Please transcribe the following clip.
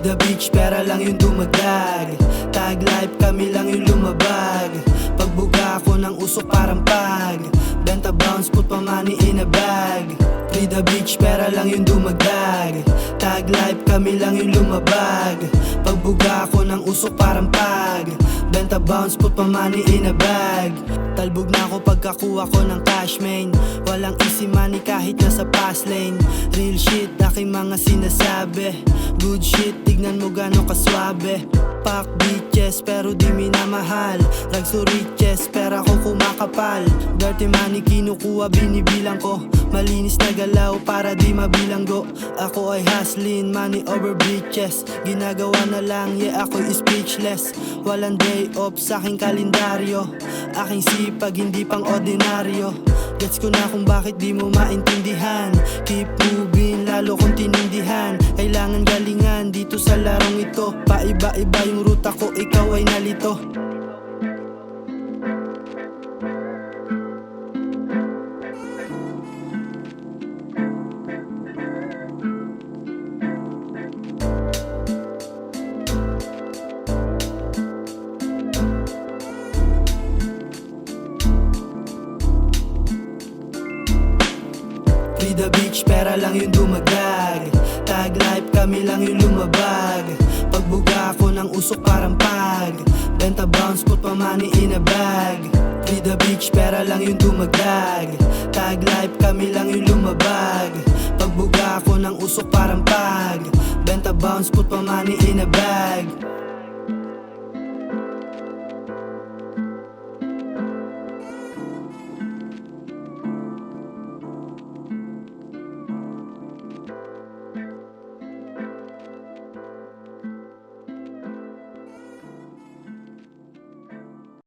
the beach, pera lang yung dumagdag. Tag life, kami lang yung lumabag. Pagbuga ako ng usok parang pag benta bounce, put pa money in a bag. Free the beach, pera lang yung dumagdag. Tag life, kami lang yung lumabag. Pagbuga ako ng usok parang pag benta bounce, put pa money in a bag. Talbog na ako pagkakuha ko ng cash main. Walang easy money kahit nasa fast lane. Real shit, aking mga sinasabi. Good shit, tignan mo gano'ng kaswabe. Pack bitches pero di minamahal. Rags to riches, pera ko kumakapal. Dirty money kinukuha, binibilang ko. Malinis na galaw para di mabilanggo. Ako ay hustling, money over bitches. Ginagawa na lang, yeah ako'y speechless. Walang day off sa aking kalendaryo. Aking sipag, hindi pang ordinaryo. Gets ko na kung bakit di mo maintindihan. Keep moving, lalo kong tinindihan. Kailangan galingan dito sa larong ito. Paiba-iba yung ruta ko, ikaw ay nalito. Free the beach, pera lang yung dumagdag. Tag life, kami lang yung lumabag. Pagbuga ako ng usok parang pag benta bounce, put pa money in a bag. Free the beach, pera lang yung dumagdag. Tag life, kami lang yung lumabag. Pagbuga ako ng usok parang pag benta bounce, put pa money in a bag.